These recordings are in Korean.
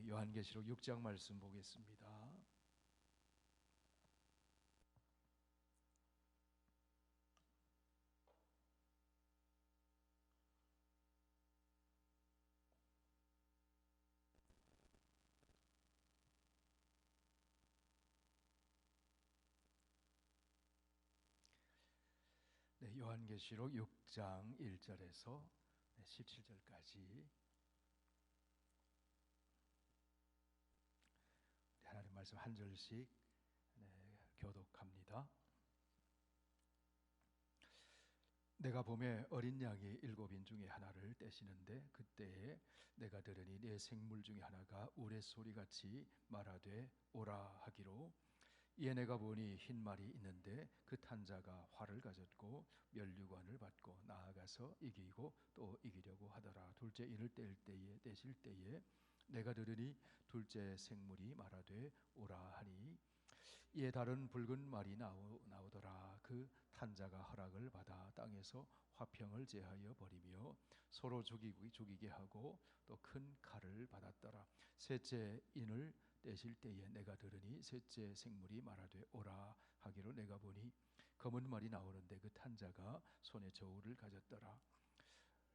요한계시록 6장 말씀 보겠습니다. 요한계시록 6장 1절에서 17절까지 하나님 말씀 한 절씩 교독합니다. 내가 봄에 어린 양이 7인 중에 하나를 떼시는데 그때에 내가 들으니 내 생물 중에 하나가 우레소리같이 말하되 오라 하기로, 이에 내가 보니 흰 말이 있는데 그 탄 자가 활을 가졌고 면류관을 받고 나아가서 이기고 또 이기려고 하더라. 둘째 인을 떼실 때에 내가 들으니 둘째 생물이 말하되 오라 하니, 이에 다른 붉은 말이 나오더라. 그 탄자가 허락을 받아 땅에서 화평을 제하여 버리며 서로 죽이게 하고 또 큰 칼을 받았더라. 셋째 인을 떼실 때에 내가 들으니 셋째 생물이 말하되 오라 하기로, 내가 보니 검은 말이 나오는데 그 탄자가 손에 저울을 가졌더라.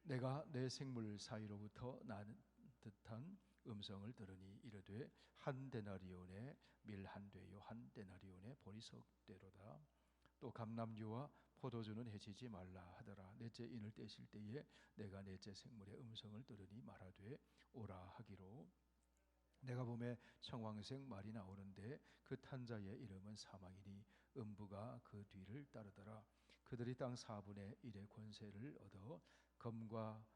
내가 내 생물 사이로부터 나는 듯한 음성을 들으니 이르되 한 데나리온에 밀 한 되요 한 데나리온에 보리석대로다. 또 감람류와 포도주는 해치지 말라 하더라. 넷째 인을 떼실 때에 내가 넷째 생물의 음성을 들으니 말하되 오라 하기로, 내가 봄에 청황색 말이 나오는데 그 탄자의 이름은 사망이니 음부가 그 뒤를 따르더라. 그들이 땅 4분의 1의 권세를 얻어 검과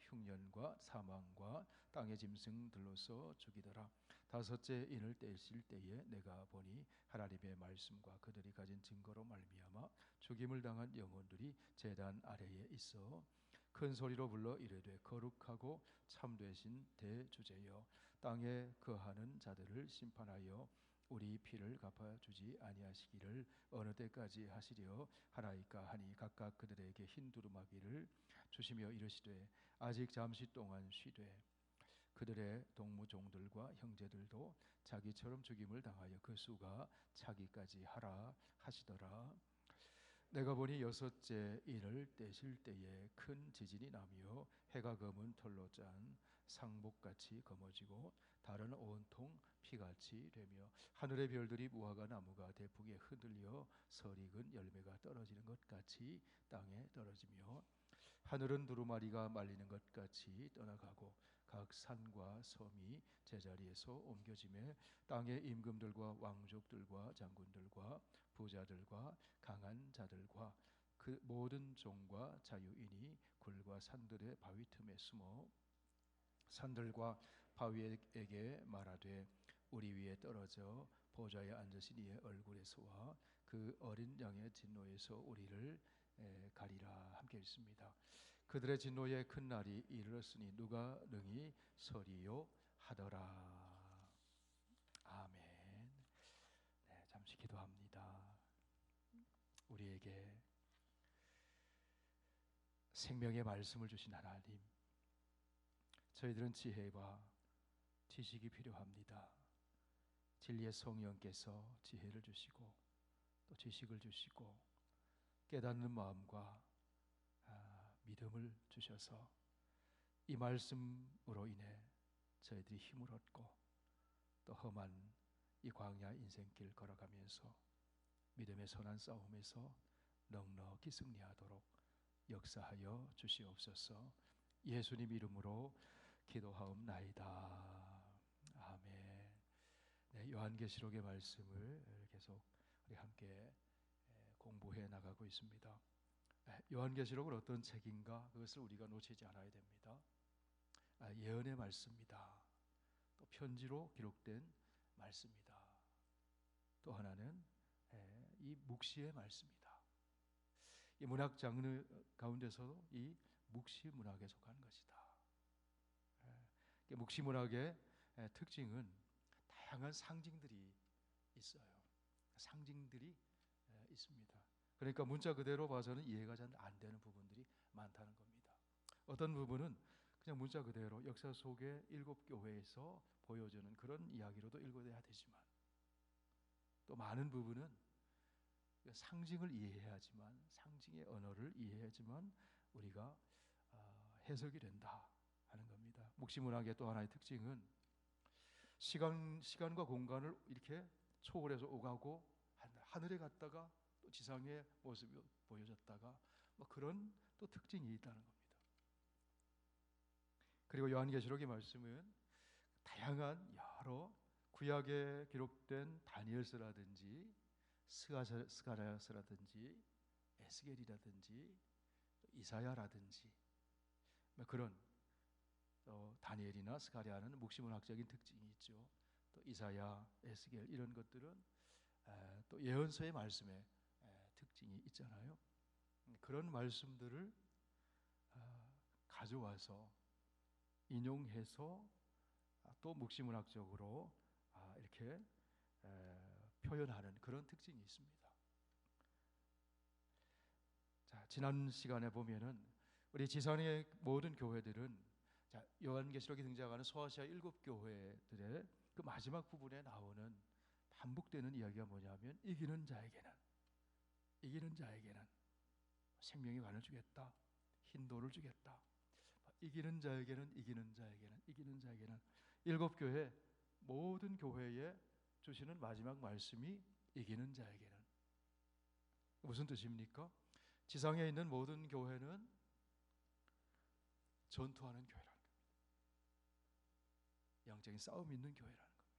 흉년과 사망과 땅의 짐승들로서 죽이더라. 다섯째 인을 떼실 때에 내가 보니 하나님의 말씀과 그들이 가진 증거로 말미암아 죽임을 당한 영혼들이 제단 아래에 있어 큰 소리로 불러 이르되 거룩하고 참되신 대주제여, 땅에 거하는 자들을 심판하여 우리 피를 갚아주지 아니하시기를 어느 때까지 하시려 하나이까 하니, 각각 그들에게 흰 두루마기를 주시며 이르시되 아직 잠시 동안 쉬되 그들의 동무종들과 형제들도 자기처럼 죽임을 당하여 그 수가 차기까지 하라 하시더라. 내가 보니 여섯째 인을 떼실 때에 큰 지진이 나며 해가 검은 털로 짠 상복같이 검어지고 달은 온통 피같이 되며 하늘의 별들이 무화과 나무가 대풍에 흔들려 설익은 열매가 떨어지는 것 같이 땅에 떨어지며 하늘은 두루마리가 말리는 것 같이 떠나가고 각 산과 섬이 제자리에서 옮겨지며 땅의 임금들과 왕족들과 장군들과 부자들과 강한 자들과 그 모든 종과 자유인이 굴과 산들의 바위 틈에 숨어 산들과 바위에게 말하되 우리 위에 떨어져 보좌에 앉으신 이의 얼굴에서와 그 어린 양의 진노에서 우리를 가리라. 함께 읽습니다. 그들의 진노의 큰 날이 이르렀으니 누가 능히 서리요 하더라. 아멘. 잠시 기도합니다. 우리에게 생명의 말씀을 주신 하나님, 저희들은 지혜와 지식이 필요합니다. 진리의 성령께서 지혜를 주시고 또 지식을 주시고 깨닫는 마음과 믿음을 주셔서 이 말씀으로 인해 저희들이 힘을 얻고 또 험한 이 광야 인생길 걸어가면서 믿음의 선한 싸움에서 넉넉히 승리하도록 역사하여 주시옵소서. 예수님 이름으로 기도하옵나이다. 아멘. 요한계시록의 말씀을 계속 우리 함께 공부해 나가고 있습니다. 요한계시록은 어떤 책인가, 그것을 우리가 놓치지 않아야 됩니다. 예언의 말씀이다. 또 편지로 기록된 말씀이다. 또 하나는 이 묵시의 말씀이다. 이 문학 장르 가운데서도 이 묵시 문학에 속하는 것이다. 묵시 문학의 특징은 다양한 상징들이 있어요. 상징들이 있습니다. 그러니까 문자 그대로 봐서는 이해가 잘 안 되는 부분들이 많다는 겁니다. 어떤 부분은 그냥 문자 그대로 역사 속의 7교회에서 보여주는 그런 이야기로도 읽어야 되지만, 또 많은 부분은 상징을 이해해야지만, 상징의 언어를 이해해야지만 우리가 해석이 된다 하는 겁니다. 묵시문학의 또 하나의 특징은 시간과 공간을 이렇게 초월해서 오가고 하늘에 갔다가 또 지상의 모습이 보여졌다가 그런 또 특징이 있다는 겁니다. 그리고 요한계시록의 말씀은 다양한 여러 구약에 기록된 다니엘서라든지 스가랴서라든지 에스겔이라든지 이사야라든지 그런 다니엘이나 스가랴는 묵시문학적인 특징이 있죠. 또 이사야, 에스겔 이런 것들은 또 예언서의 말씀에 특징이 있잖아요. 그런 말씀들을 가져와서 인용해서 또 묵시문학적으로 이렇게 표현하는 그런 특징이 있습니다. 자, 지난 시간에 보면은 우리 지상의 모든 교회들은 요한계시록에 등장하는 소아시아 7교회들의 그 마지막 부분에 나오는 반복되는 이야기가 뭐냐면 이기는 자에게는 생명의 관을 주겠다, 흰돌을 주겠다. 이기는 자에게는 7교회 모든 교회에 주시는 마지막 말씀이 이기는 자에게는 무슨 뜻입니까? 지상에 있는 모든 교회는 전투하는 교회라는 겁니다. 영적인 싸움이 있는 교회라는 겁니다.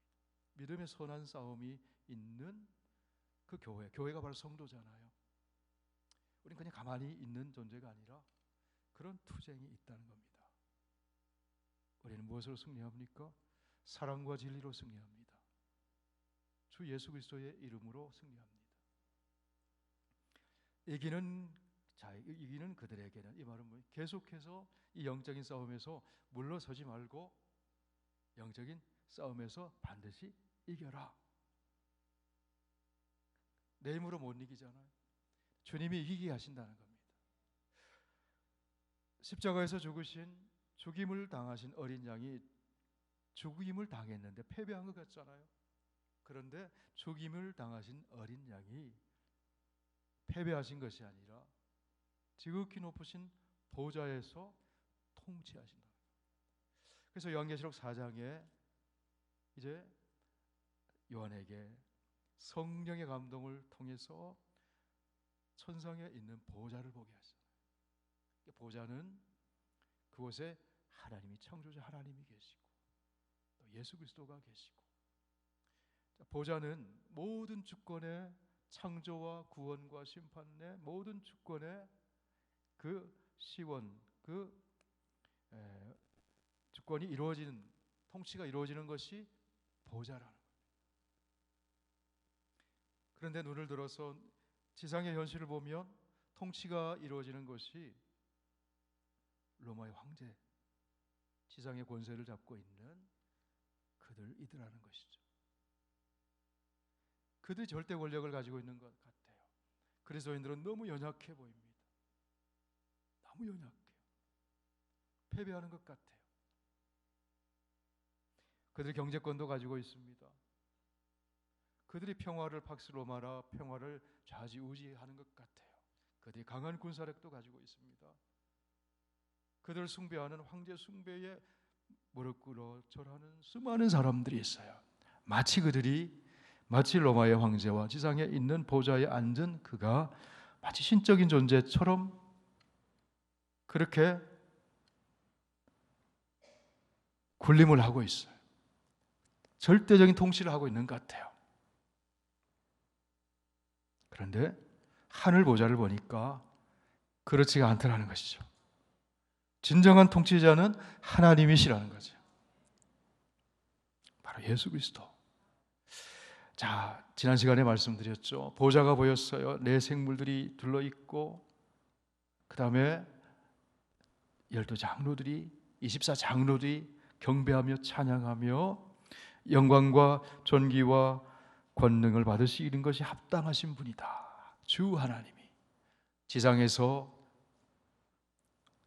믿음의 선한 싸움이 있는 그 교회가 바로 성도잖아요. 우리는 그냥 가만히 있는 존재가 아니라 그런 투쟁이 있다는 겁니다. 우리는 무엇으로 승리합니까? 사랑과 진리로 승리합니다. 주 예수 그리스도의 이름으로 승리합니다. 이기는 그들에게는, 이 말은 뭐예요? 계속해서 이 영적인 싸움에서 물러서지 말고 영적인 싸움에서 반드시 이겨라. 내 힘으로 못 이기잖아요. 주님이 이기게 하신다는 겁니다. 십자가에서 죽임을 당하신 어린 양이 죽임을 당했는데 패배한 것 같잖아요. 그런데 죽임을 당하신 어린 양이 패배하신 것이 아니라 지극히 높으신 보좌에서 통치하신다. 그래서 요한계시록 4장에 이제 요한에게 성령의 감동을 통해서 천상에 있는 보좌를 보게 하셨어요. 보좌는 그곳에 하나님이, 창조자 하나님이 계시고 또 예수 그리스도가 계시고, 보좌는 모든 주권의 창조와 구원과 심판의 모든 주권의 그 시원, 그 주권이 이루어지는, 통치가 이루어지는 것이 보좌라는 겁니다. 그런데 눈을 들어서 지상의 현실을 보면 통치가 이루어지는 것이 로마의 황제, 지상의 권세를 잡고 있는 그들이더라는 것이죠. 그들이 절대 권력을 가지고 있는 것 같아요. 그리스도인들은 너무 연약해 보입니다. 너무 연약해요. 패배하는 것 같아요. 그들이 경제권도 가지고 있습니다. 그들이 평화를 팍스로마라 평화를 좌지우지하는 것 같아요. 그들이 강한 군사력도 가지고 있습니다. 그들을 숭배하는 황제 숭배에 무릎 꿇어 절하는 수많은 사람들이 있어요. 마치 로마의 황제와 지상에 있는 보좌에 앉은 그가 마치 신적인 존재처럼 그렇게 군림을 하고 있어요. 절대적인 통치를 하고 있는 것 같아요. 그런데 하늘 보좌를 보니까 그렇지가 않더라는 것이죠. 진정한 통치자는 하나님이시라는 거죠. 바로 예수 그리스도. 자, 지난 시간에 말씀드렸죠. 보좌가 보였어요. 네 생물들이 둘러있고, 그 다음에 12장로들이, 24장로들이 경배하며 찬양하며 영광과 존귀와 권능을 받으시는 것이 합당하신 분이다. 주 하나님이 지상에서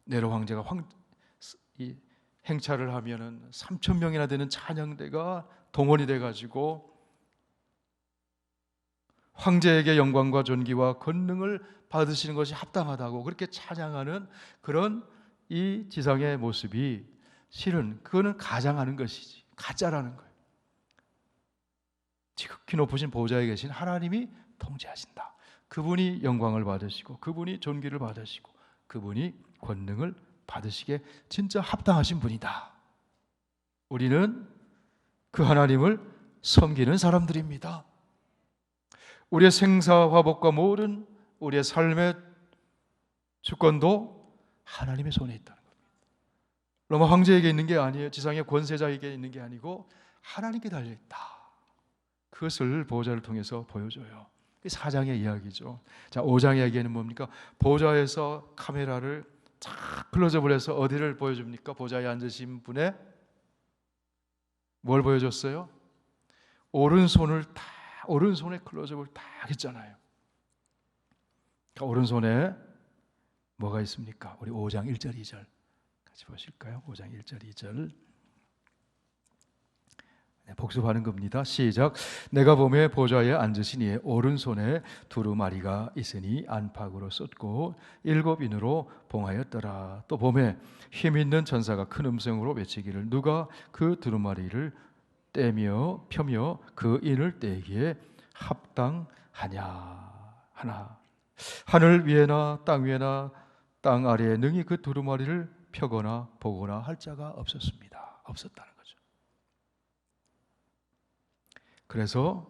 네로 황제가 행차를 하면은 3,000명이나 되는 찬양대가 동원이 돼가지고 황제에게 영광과 존귀와 권능을 받으시는 것이 합당하다고 그렇게 찬양하는 그런 이 지상의 모습이 실은 그거는 가장하는 것이지 가짜라는 거예요. 지극히 높으신 보좌에 계신 하나님이 통치하신다. 그분이 영광을 받으시고 그분이 존귀를 받으시고 그분이 권능을 받으시게 진짜 합당하신 분이다. 우리는 그 하나님을 섬기는 사람들입니다. 우리의 생사화복과 모든 우리의 삶의 주권도 하나님의 손에 있다는 겁니다. 로마 황제에게 있는 게 아니에요. 지상의 권세자에게 있는 게 아니고 하나님께 달려있다. 그것을 보호자를 통해서 보여줘요. 4장의 이야기죠. 자, 5장의 이야기는 뭡니까? 보좌에서 카메라를 쫙 클로즈업을 해서 어디를 보여줍니까? 보좌에 앉으신 분의 뭘 보여줬어요? 오른손에 클로즈업을 딱 했잖아요. 그러니까 오른손에 뭐가 있습니까? 우리 5장 1절 2절 같이 보실까요? 5장 1절 2절 복습하는 겁니다. 시작. 내가 보매 보좌에 앉으신 이의 오른손에 두루마리가 있으니 안팎으로 쏟고 7인으로 봉하였더라. 또 보매 힘있는 천사가 큰 음성으로 외치기를 누가 그 두루마리를 떼며 펴며 그 인을 떼기에 합당하냐 하나. 하늘 위에나 땅 위에나 땅 아래에 능히 그 두루마리를 펴거나 보거나 할 자가 없었습니다. 없었다는 거죠. 그래서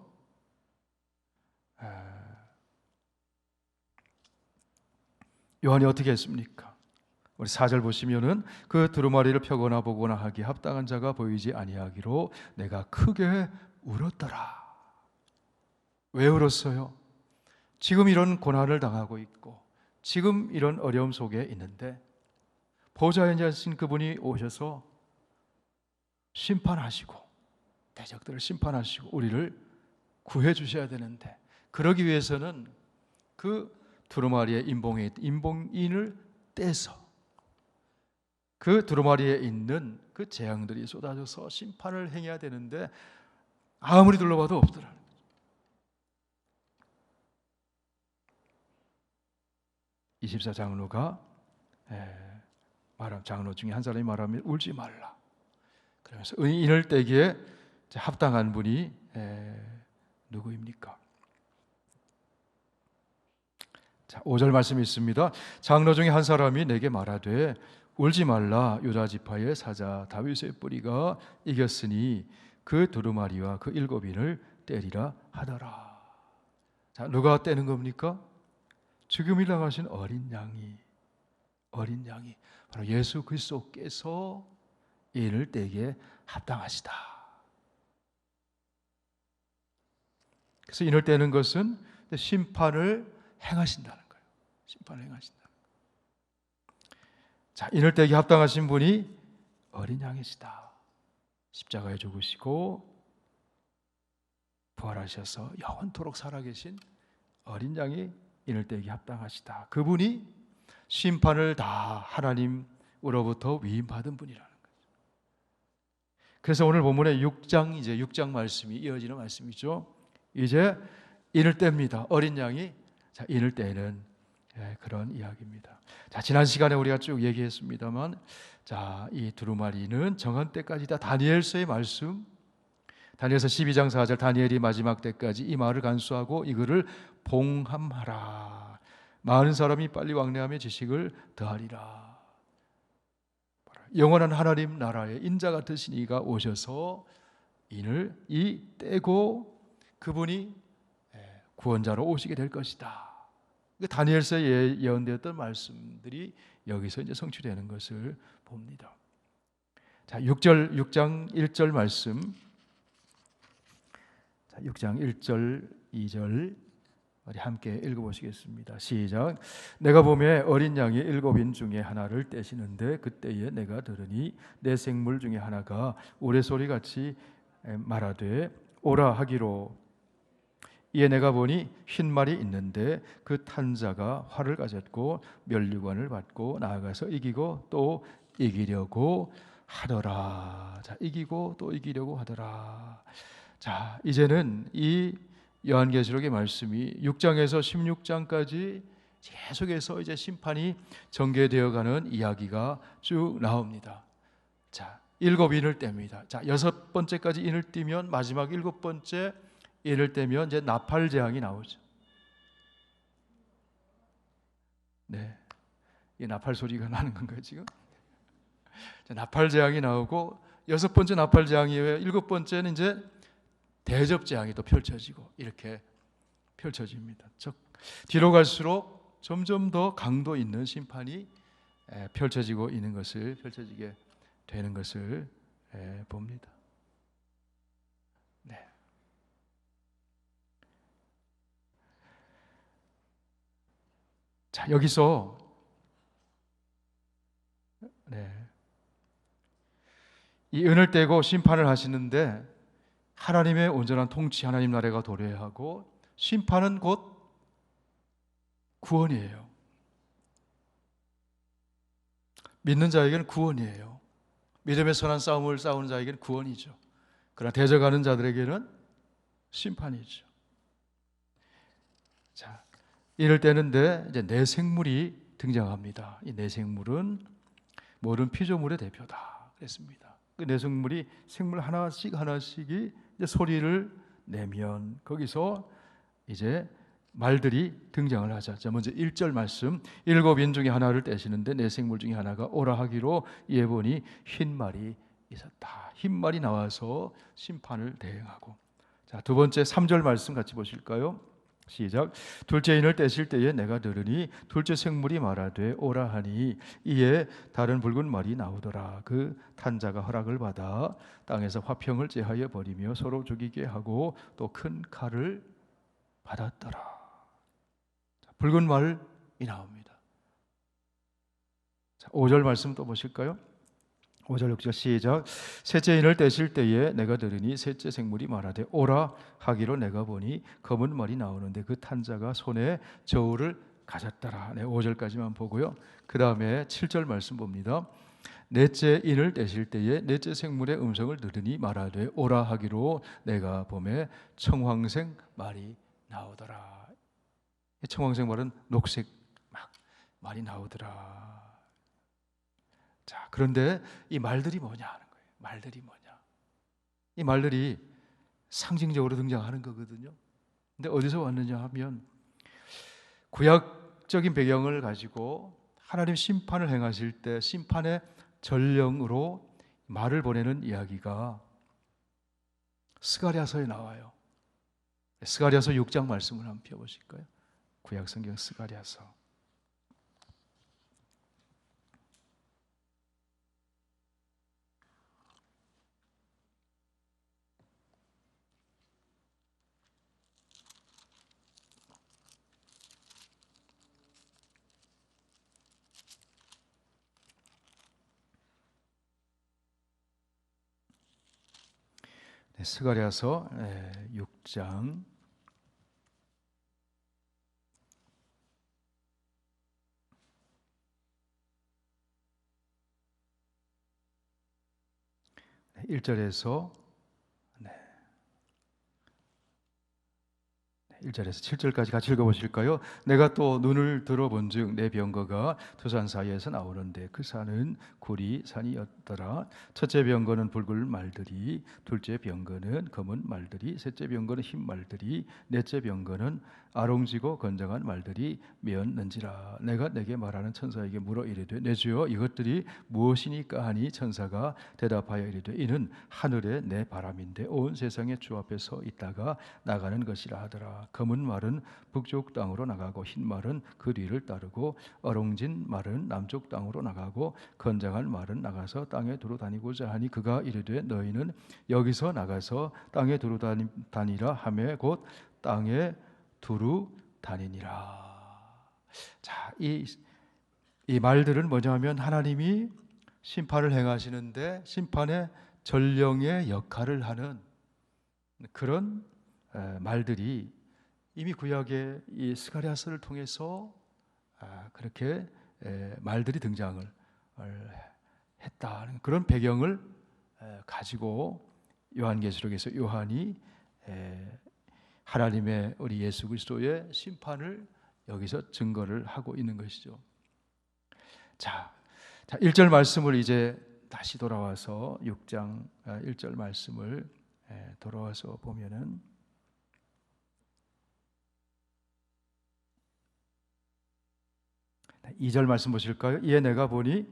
요한이 어떻게 했습니까? 우리 4절 보시면은 그 두루마리를 펴거나 보거나 하기에 합당한 자가 보이지 아니하기로 내가 크게 울었더라. 왜 울었어요? 지금 이런 고난을 당하고 있고 지금 이런 어려움 속에 있는데 보좌에 앉으신 그분이 오셔서 심판하시고 대적들을 심판하시고 우리를 구해 주셔야 되는데 그러기 위해서는 그 두루마리의 인봉인을 떼서 그 두루마리에 있는 그 재앙들이 쏟아져서 심판을 행해야 되는데 아무리 둘러봐도 없더라는 거죠. (24) 장로가 장로 중에 한 사람이 말하면 울지 말라. 그러면서 인을 떼기에 합당한 분이 누구입니까? 자, 5절 말씀이 있습니다. 장로 중에 한 사람이 내게 말하되 울지 말라. 유다 지파의 사자 다윗의 뿌리가 이겼으니 그 두루마리와 그 7인을 떼리라 하더라. 자, 누가 떼는 겁니까? 죽음을 당하신 어린 양이 바로 예수 그리스도께서 인을 떼기에 합당하시다. 그래서 인을 떼는 것은 심판을 행하신다는 거예요. 심판을 행하신다. 자, 인을 떼기 합당하신 분이 어린 양이시다. 십자가에 죽으시고 부활하셔서 영원토록 살아계신 어린 양이 인을 떼기 합당하시다. 그분이 심판을 다 하나님으로부터 위임받은 분이라는 거죠. 그래서 오늘 본문의 6장 말씀이 이어지는 말씀이죠. 이제 인을 뗍니다. 어린 양이 인을 떼는 그런 이야기입니다. 자, 지난 시간에 우리가 쭉 얘기했습니다만, 자, 이 두루마리는 정한 때까지 다 다니엘서의 말씀, 다니엘서 12장 4절 다니엘이 마지막 때까지 이 말을 간수하고 이거를 봉함하라. 많은 사람이 빨리 왕래하며 지식을 더하리라. 영원한 하나님 나라의 인자 같으신 이가 오셔서 인을 떼고 그분이 구원자로 오시게 될 것이다. 다니엘서에 예언되었던 말씀들이 여기서 이제 성취되는 것을 봅니다. 자, 6장 1절 말씀. 자, 6장 1절 2절 우리 함께 읽어보시겠습니다. 시작. 내가 보매 어린 양이 7인 중에 하나를 떼시는데 그때에 내가 들으니 내 생물 중에 하나가 우레소리같이 말하되 오라 하기로. 이에 내가 보니 흰 말이 있는데 그 탄 자가 활을 가졌고 면류관을 받고 나아가서 이기고 또 이기려고 하더라. 자, 이기고 또 이기려고 하더라. 자, 이제는 이 요한계시록의 말씀이 6장에서 16장까지 계속해서 이제 심판이 전개되어가는 이야기가 쭉 나옵니다. 자, 7인을 뗍니다. 자, 6번째까지 인을 띄면 마지막 7번째 인을 떼면 이제 나팔 재앙이 나오죠. 네, 이 나팔 소리가 나는 건가요 지금? 자, 나팔 재앙이 나오고 6번째 나팔 재앙 이후에 7번째는 이제 대접 재앙이 또 펼쳐지고 이렇게 펼쳐집니다. 즉 뒤로 갈수록 점점 더 강도 있는 심판이 펼쳐지고 있는 것을 펼쳐지게 되는 것을 봅니다. 네. 자, 여기서 이 은을 떼고 심판을 하시는데 하나님의 온전한 통치, 하나님 나라가 도래하고 심판은 곧 구원이에요. 믿는 자에게는 구원이에요. 믿음의 선한 싸움을 싸우는 자에게는 구원이죠. 그러나 대적하는 자들에게는 심판이죠. 자, 이럴 때는데 이제 내 생물이 등장합니다. 이 내 생물은 모든 피조물의 대표다 그랬습니다. 그 내 생물이 생물 하나씩이 이제 소리를 내면 거기서 이제 말들이 등장을 하죠. 자, 먼저 1절 말씀, 7인 중에 하나를 떼시는데 내 생물 중에 하나가 오라 하기로 이에 보니 흰 말이 있었다. 흰 말이 나와서 심판을 대행하고. 자, 두 번째 3절 말씀 같이 보실까요? 시작. 둘째 인을 떼실 때에 내가 들으니 둘째 생물이 말하되 오라 하니 이에 다른 붉은 말이 나오더라. 그 탄자가 허락을 받아 땅에서 화평을 제하여 버리며 서로 죽이게 하고 또 큰 칼을 받았더라. 자, 붉은 말이 나옵니다. 자, 5절 말씀 또 보실까요? 5절 6절 시작. 셋째 인을 떼실 때에 내가 들으니 셋째 생물이 말하되 오라 하기로 내가 보니 검은 말이 나오는데 그 탄자가 손에 저울을 가졌더라. 네, 5절까지만 보고요. 그 다음에 7절 말씀 봅니다. 넷째 인을 떼실 때에 넷째 생물의 음성을 들으니 말하되 오라 하기로 내가 봄에 청황색 말이 나오더라. 청황색 말은 녹색 말이 나오더라. 자, 그런데 이 말들이 뭐냐 하는 거예요. 말들이 뭐냐? 이 말들이 상징적으로 등장하는 거거든요. 근데 어디서 왔느냐 하면 구약적인 배경을 가지고 하나님 심판을 행하실 때 심판의 전령으로 말을 보내는 이야기가 스가랴서에 나와요. 스가랴서 6장 말씀을 한번 펴보실까요? 구약 성경 스가랴서. 네, 스가랴서 6장 1절에서 1절에서 7절까지 같이 읽어보실까요? 내가 또 눈을 들어본즉 내 병거가 두 산 사이에서 나오는데 그 산은 구리 산이었더라. 첫째 병거는 붉은 말들이, 둘째 병거는 검은 말들이, 셋째 병거는 흰 말들이, 넷째 병거는 아롱지고 건장한 말들이 메었는지라. 내가 내게 말하는 천사에게 물어 이르되 내 주여 이것들이 무엇이니까 하니 천사가 대답하여 이르되 이는 하늘의 내 바람인데 온 세상의 주 앞에 서 있다가 나가는 것이라 하더라. 검은 말은 북쪽 땅으로 나가고 흰 말은 그 뒤를 따르고 어롱진 말은 남쪽 땅으로 나가고 건장한 말은 나가서 땅에 두루 다니고자 하니 그가 이르되 너희는 여기서 나가서 땅에 두루 다니라 하매 곧 땅에 두루 다니니라. 자, 이 말들은 뭐냐면 하나님이 심판을 행하시는데 심판의 전령의 역할을 하는 그런 말들이 이미 구약의 이 스가랴서를 통해서 그렇게 말들이 등장을 했다는 그런 배경을 가지고 요한계시록에서 요한이 하나님의 우리 예수 그리스도의 심판을 여기서 증거를 하고 있는 것이죠. 자, 1절 말씀을 이제 다시 돌아와서 6장 1절 말씀을 돌아와서 보면은 2절 말씀 보실까요? 이에 내가 보니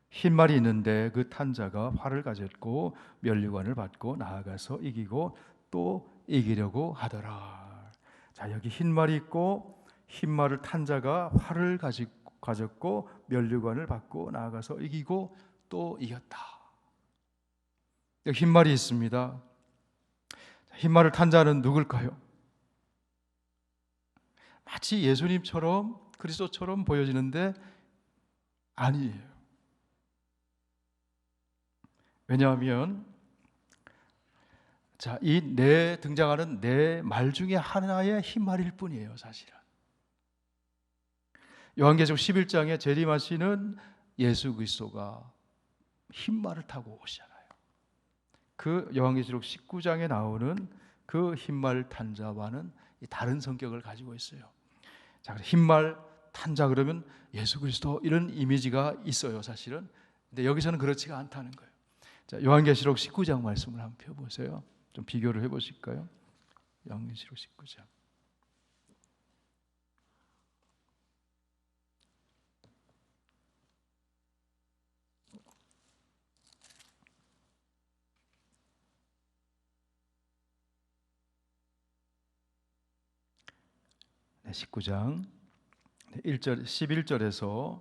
흰 말이 있는데 그 탄 자가 활을 가졌고 면류관을 받고 나아가서 이기고 또 이기려고 하더라. 자, 여기 흰 말이 있고 흰 말을 탄 자가 활을 가졌고 면류관을 받고 나아가서 이기고 또 이겼다. 여기 흰 말이 있습니다. 흰 말을 탄 자는 누굴까요? 마치 예수님처럼 그리스도처럼 보여지는데 아니에요. 왜냐하면 이 등장하는 네 말 중에 하나의 흰 말일 뿐이에요, 사실은. 요한계시록 11장에 재림하시는 예수 그리스도가 흰 말을 타고 오시잖아요. 그 요한계시록 19장에 나오는 그 흰 말 탄 자와는 다른 성격을 가지고 있어요. 자, 흰 말 탄 자 그러면 예수 그리스도 이런 이미지가 있어요, 사실은. 근데 여기서는 그렇지가 않다는 거예요. 자, 요한계시록 19장 말씀을 한번 펴보세요. 좀 비교를 해보실까요? 요한계시록 19장. 네, 19장 1절 11절에서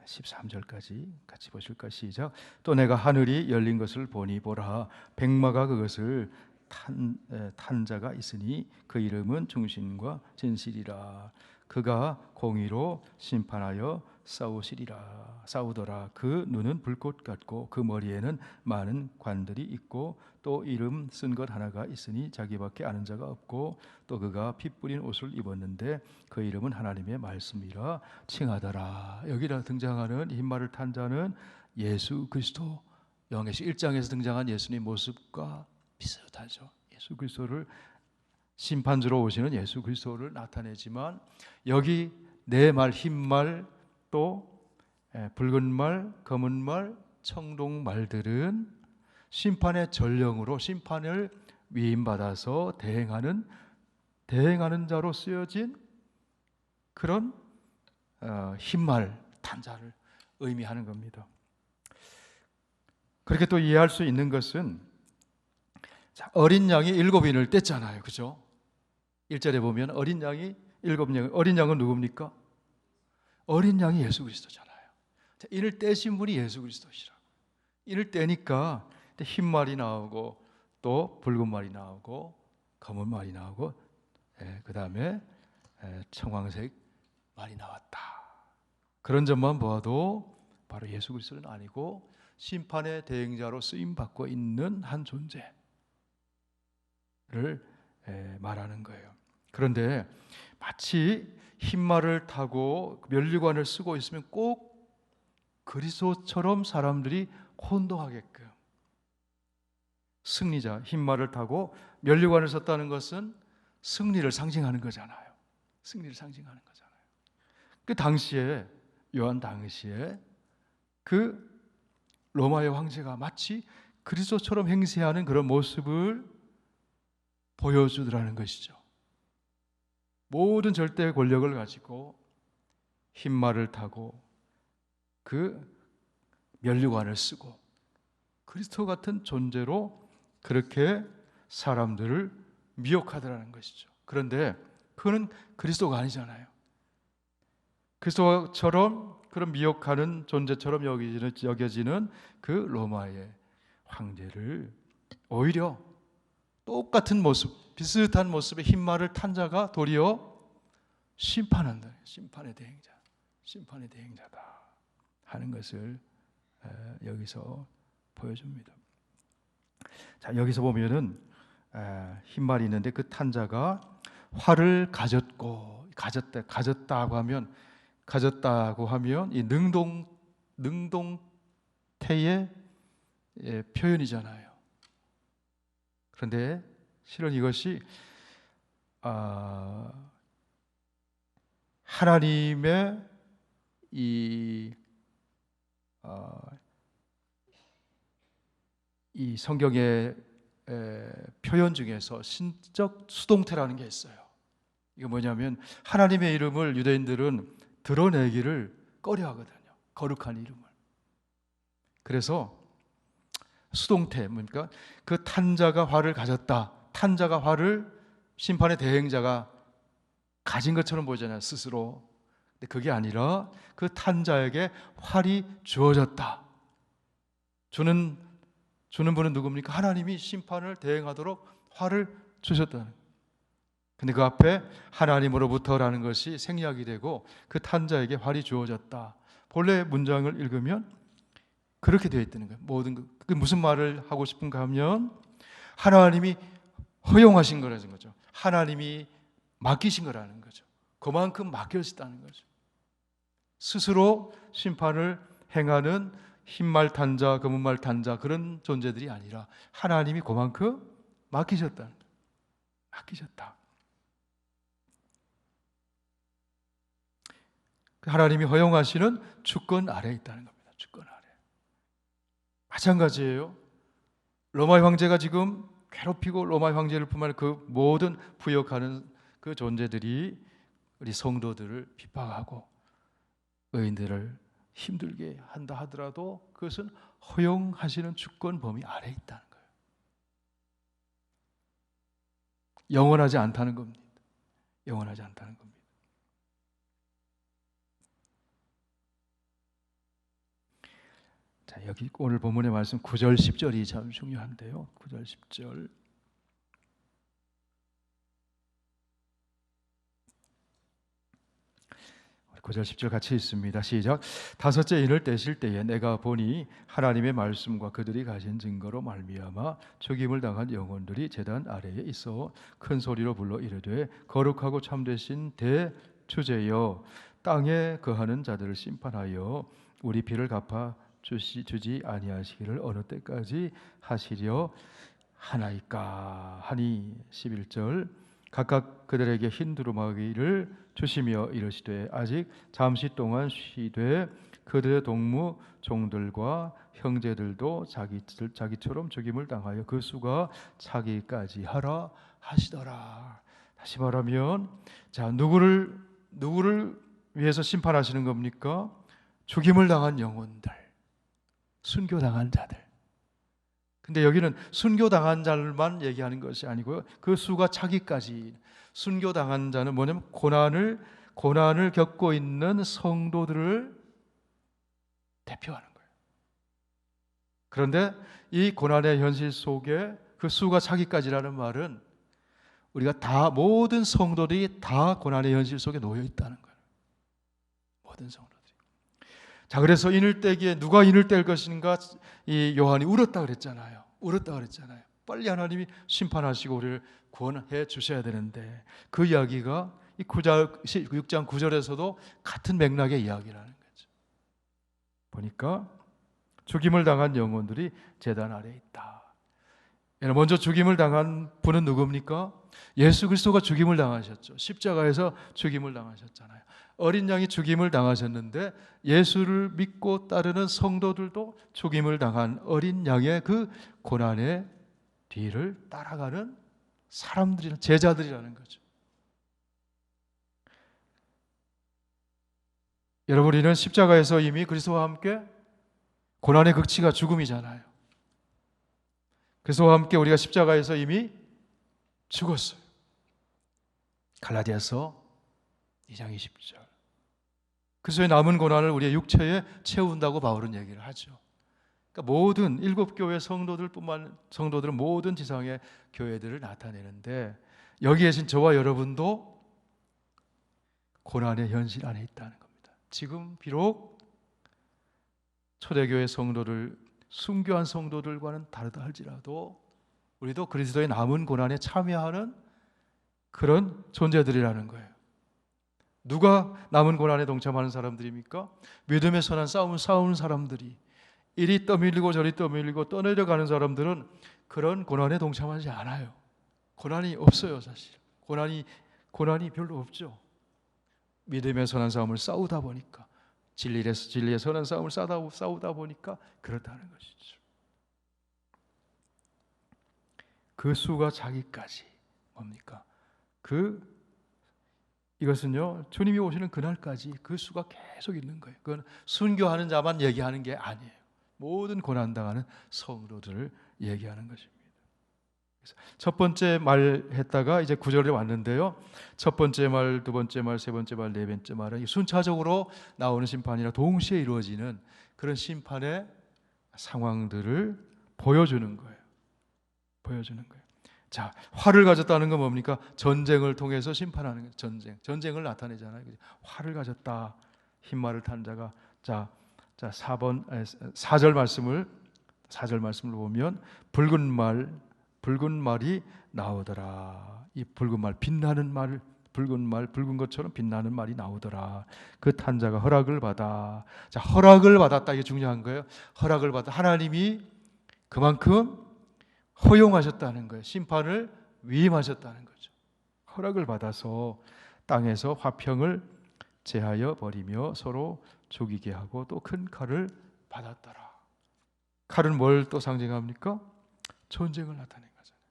13절까지 같이 보실까? 시작. 또 내가 하늘이 열린 것을 보니 보라 백마가 그것을 탄 자가 있으니 그 이름은忠신과 진실이라. 그가 공의로 심판하여 싸우더라. 그 눈은 불꽃 같고 그 머리에는 많은 관들이 있고 또 이름 쓴 것 하나가 있으니 자기밖에 아는 자가 없고 또 그가 피 뿌린 옷을 입었는데 그 이름은 하나님의 말씀이라 칭하더라. 여기다 등장하는 흰말을 탄 자는 예수 그리스도, 요한계시록 1장에서 등장한 예수님 모습과 비슷하죠. 예수 그리스도를 심판주로 오시는 예수 그리스도를 나타내지만 여기 네 말, 흰 말, 또 붉은 말, 검은 말, 청동 말들은 심판의 전령으로 심판을 위임받아서 대행하는 자로 쓰여진 그런 흰 말 탄 자를 의미하는 겁니다. 그렇게 또 이해할 수 있는 것은 어린 양이 7인을 뗐잖아요, 그죠? 1절에 보면 어린 양이 7명, 어린 양은 누굽니까? 어린 양이 예수 그리스도잖아요. 이를 떼신 분이 예수 그리스도시라고. 이를 떼니까 흰 말이 나오고 또 붉은 말이 나오고 검은 말이 나오고 그 다음에 청황색 말이 나왔다. 그런 점만 보아도 바로 예수 그리스도는 아니고 심판의 대행자로 쓰임받고 있는 한 존재를 말하는 거예요. 그런데 마치 흰 말을 타고 면류관을 쓰고 있으면 꼭 그리스도처럼 사람들이 혼동하게끔 승리자, 흰 말을 타고 면류관을 썼다는 것은 승리를 상징하는 거잖아요. 승리를 상징하는 거잖아요. 그 당시에 요한 당시에 그 로마의 황제가 마치 그리스도처럼 행세하는 그런 모습을 보여주더라는 것이죠. 모든 절대 권력을 가지고 흰 말을 타고 그 면류관을 쓰고 그리스도 같은 존재로 그렇게 사람들을 미혹하더라는 것이죠. 그런데 그거는 그리스도가 아니잖아요. 그리스도처럼 그런 미혹하는 존재처럼 여겨지는 그 로마의 황제를 오히려 똑같은 모습, 비슷한 모습의 흰 말을 탄 자가 도리어 심판한다. 심판의 대행자다 하는 것을 여기서 보여줍니다. 자, 여기서 보면은 흰 말이 있는데 그 탄 자가 활을 가졌다고 하면 가졌다고 하면 이 능동태의 표현이잖아요. 그런데 실은 이것이 하나님의 이 성경의 표현 중에서 신적 수동태라는 게 있어요. 이게 뭐냐면 하나님의 이름을 유대인들은 드러내기를 꺼려하거든요. 거룩한 이름을. 그래서 수동태, 뭡니까? 그 탄자가 활을 가졌다. 탄자가 활을 심판의 대행자가 가진 것처럼 보이잖아요, 스스로. 근데 그게 아니라 그 탄자에게 활이 주어졌다. 주는 분은 누굽니까? 하나님이 심판을 대행하도록 활을 주셨다는. 근데 그 앞에 하나님으로부터라는 것이 생략이 되고 그 탄자에게 활이 주어졌다. 본래 문장을 읽으면 그렇게 되어 있다는 거예요. 모든 그 무슨 말을 하고 싶은가 하면 하나님이 허용하신 거라는 거죠. 하나님이 맡기신 거라는 거죠. 그만큼 맡겼다는 거죠. 스스로 심판을 행하는 흰말 탄자, 검은말 탄자 그런 존재들이 아니라 하나님이 그만큼 맡기셨다는 거예요. 맡기셨다. 하나님이 허용하시는 주권 아래에 있다는 겁니다. 주권 아래. 마찬가지예요. 로마 황제가 지금 괴롭히고 로마 황제를 뿐만 아니라 그 모든 부역하는 그 존재들이 우리 성도들을 핍박하고 의인들을 힘들게 한다 하더라도 그것은 허용하시는 주권 범위 아래에 있다는 거예요. 영원하지 않다는 겁니다. 영원하지 않다는 겁니다. 자, 여기 오늘 본문의 말씀 9절 10절이 참 중요한데요. 9절 10절. 9절 10절 같이 있습니다. 시작. 다섯째 인을 떼실 때에 내가 보니 하나님의 말씀과 그들이 가진 증거로 말미암아 죽임을 당한 영혼들이 제단 아래에 있어 큰 소리로 불러 이르되 거룩하고 참되신 대주제여 땅에 거하는 자들을 심판하여 우리 피를 갚아 주지 아니하시기를 어느 때까지 하시려 하나이까 하니. 11절. 각각 그들에게 흰 두루마기를 주시며 이르시되 아직 잠시 동안 쉬되 그들의 동무 종들과 형제들도 자기처럼 죽임을 당하여 그 수가 차기까지 하라 하시더라. 다시 말하면 자, 누구를 위해서 심판하시는 겁니까? 죽임을 당한 영혼들, 순교당한 자들. 근데 여기는 순교당한 자들만 얘기하는 것이 아니고요. 그 수가 차기까지. 순교당한 자는 뭐냐면 고난을 겪고 있는 성도들을 대표하는 거예요. 그런데 이 고난의 현실 속에 그 수가 차기까지라는 말은 우리가 다 모든 성도들이 다 고난의 현실 속에 놓여 있다는 거예요. 모든 성도들이. 자, 그래서 인을 떼기에 누가 인을 뗄 것인가? 이 요한이 울었다 그랬잖아요. 빨리 하나님이 심판하시고 우리를 구원해 주셔야 되는데 그 이야기가 이 6장 9절에서도 같은 맥락의 이야기라는 거죠. 보니까 죽임을 당한 영혼들이 제단 아래에 있다. 먼저 죽임을 당한 분은 누굽니까? 예수 그리스도가 죽임을 당하셨죠. 십자가에서 죽임을 당하셨잖아요. 어린 양이 죽임을 당하셨는데 예수를 믿고 따르는 성도들도 죽임을 당한 어린 양의 그 고난의 뒤를 따라가는 사람들이나 제자들이라는 거죠. 여러분, 우리는 십자가에서 이미 그리스도와 함께 고난의 극치가 죽음이잖아요. 그리스도와 함께 우리가 십자가에서 이미 죽었어요. 갈라디아서 2장 20절. 그리스도의 남은 고난을 우리의 육체에 채운다고 바울은 얘기를 하죠. 그러니까 모든 일곱 교회 성도들은 모든 지상의 교회들을 나타내는데 여기 계신 저와 여러분도 고난의 현실 안에 있다는 겁니다. 지금 비록 초대교회 성도들, 순교한 성도들과는 다르다 할지라도 우리도 그리스도의 남은 고난에 참여하는 그런 존재들이라는 거예요. 누가 남은 고난에 동참하는 사람들입니까? 믿음의 선한 싸움을 싸우는 사람들이. 이리 떠밀리고 저리 떠밀리고 떠내려가는 사람들은 그런 고난에 동참하지 않아요. 고난이 없어요, 사실. 고난이 별로 없죠. 믿음의 선한 싸움을 싸우다 보니까, 진리의 선한 싸움을 싸우다 보니까 그렇다는 것이죠. 그 수가 자기까지 뭡니까? 이것은요, 주님이 오시는 그날까지 그 수가 계속 있는 거예요. 그건 순교하는 자만 얘기하는 게 아니에요. 모든 고난당하는 성도들을 얘기하는 것입니다. 첫 번째 말 했다가 이제 9절에 왔는데요. 첫 번째 말, 두 번째 말, 세 번째 말, 네 번째 말은 순차적으로 나오는 심판이라 동시에 이루어지는 그런 심판의 상황들을 보여주는 거예요. 자, 활을 가졌다는 건 뭡니까? 전쟁을 통해서 심판하는 거예요. 전쟁을 나타내잖아요. 활을 가졌다. 흰말을 탄 자가. 자, 4절 말씀을 보면 붉은 말이 나오더라. 이 붉은 말, 빛나는 말, 붉은 것처럼 빛나는 말이 나오더라. 그 탄 자가 허락을 받아. 자, 허락을 받았다. 이게 중요한 거예요. 허락을 받아. 하나님이 그만큼 허용하셨다는 거예요. 심판을 위임하셨다는 거죠. 허락을 받아서 땅에서 화평을 제하여 버리며 서로 죽이게 하고 또 큰 칼을 받았더라. 칼은 뭘 또 상징합니까? 전쟁을 나타낸 거잖아요.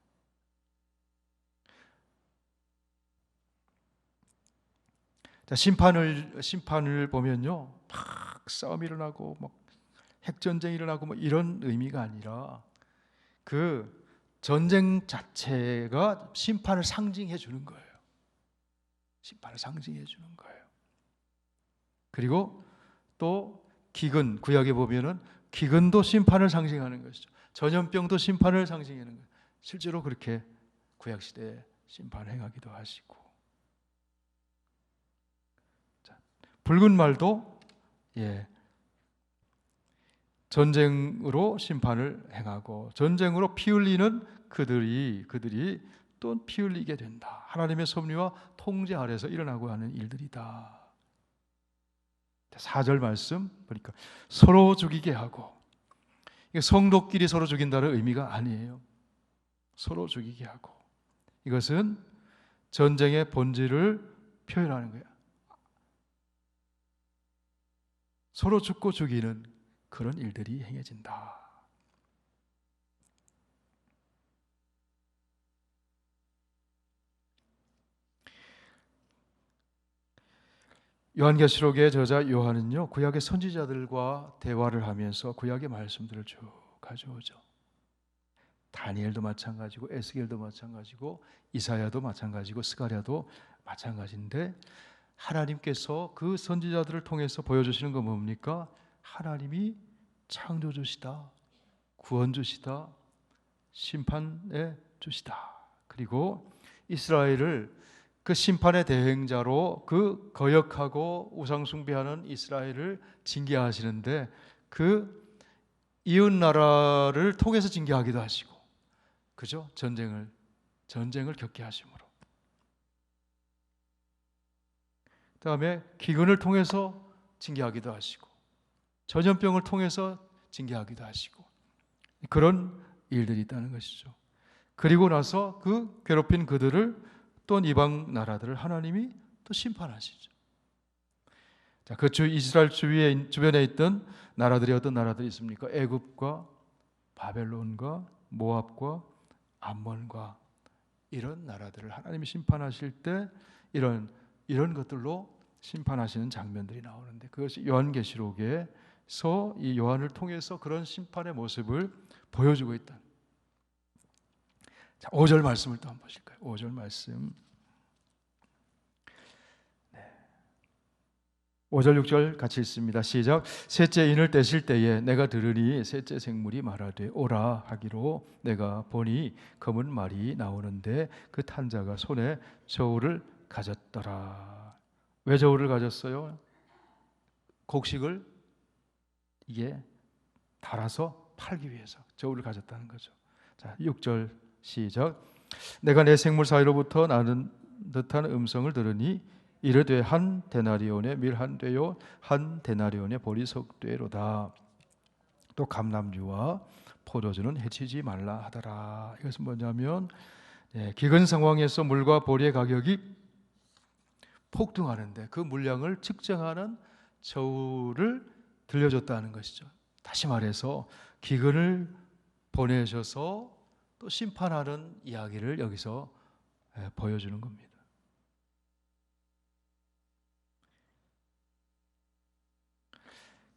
자, 심판을 보면요, 막 싸움이 일어나고 막 핵전쟁이 일어나고 뭐 이런 의미가 아니라 그 전쟁 자체가 심판을 상징해 주는 거예요. 심판을 상징해 주는 거예요. 그리고 또 기근, 구약에 보면은 기근도 심판을 상징하는 것이죠. 전염병도 심판을 상징하는 거예요. 실제로 그렇게 구약 시대에 심판을 행하기도 하시고. 자, 붉은 말도 전쟁으로 심판을 행하고 전쟁으로 피 흘리는 그들이 또 피 흘리게 된다. 하나님의 섭리와 통제 아래서 일어나고 하는 일들이다. 4절 말씀 보니까 서로 죽이게 하고, 성도끼리 서로 죽인다는 의미가 아니에요. 서로 죽이게 하고, 이것은 전쟁의 본질을 표현하는 거예요. 서로 죽고 죽이는 그런 일들이 행해진다. 요한계시록의 저자 요한은요, 구약의 선지자들과 대화를 하면서 구약의 말씀들을 쭉 가져오죠. 다니엘도 마찬가지고 에스겔도 마찬가지고 이사야도 마찬가지고 스가랴도 마찬가지인데, 하나님께서 그 선지자들을 통해서 보여주시는 건 뭡니까? 하나님이 창조주시다, 구원주시다, 심판의 주시다. 그리고 이스라엘을 그 심판의 대행자로 그 거역하고 우상숭배하는 이스라엘을 징계하시는데, 그 이웃 나라를 통해서 징계하기도 하시고, 그죠? 전쟁을 겪게 하심으로. 그다음에 기근을 통해서 징계하기도 하시고, 전염병을 통해서 징계하기도 하시고, 그런 일들이 있다는 것이죠. 그리고 나서 그 괴롭힌 그들을 또 이방 나라들을 하나님이 또 심판하시죠. 자, 그 이스라엘 주변에 있던 나라들이 어떤 나라들이 있습니까? 애굽과 바벨론과 모압과 암몬과 이런 나라들을 하나님이 심판하실 때 이런 것들로 심판하시는 장면들이 나오는데, 그것이 요한계시록에서 이 요한을 통해서 그런 심판의 모습을 보여주고 있다. 자, 5절 말씀을 또 한번 보실까요? 5절 말씀. 5절 6절 같이 읽습니다. 시작. 셋째 인을 떼실 때에 내가 들으니 셋째 생물이 말하되 오라 하기로, 내가 보니 검은 말이 나오는데 그 탄 자가 손에 저울을 가졌더라. 왜 저울을 가졌어요? 곡식을 이게 달아서 팔기 위해서 저울을 가졌다는 거죠. 자, 6절 시작. 내가 내 생물 사이로부터 나는 듯한 음성을 들으니 이르되 한 데나리온에 밀한 되요 한 데나리온에 보리석 되로다. 또 감람주와 포도주는 해치지 말라 하더라. 이것은 뭐냐면 기근 상황에서 물과 보리의 가격이 폭등하는데 그 물량을 측정하는 저울을 들려줬다는 것이죠. 다시 말해서 기근을 보내셔서 또 심판하는 이야기를 여기서 보여주는 겁니다.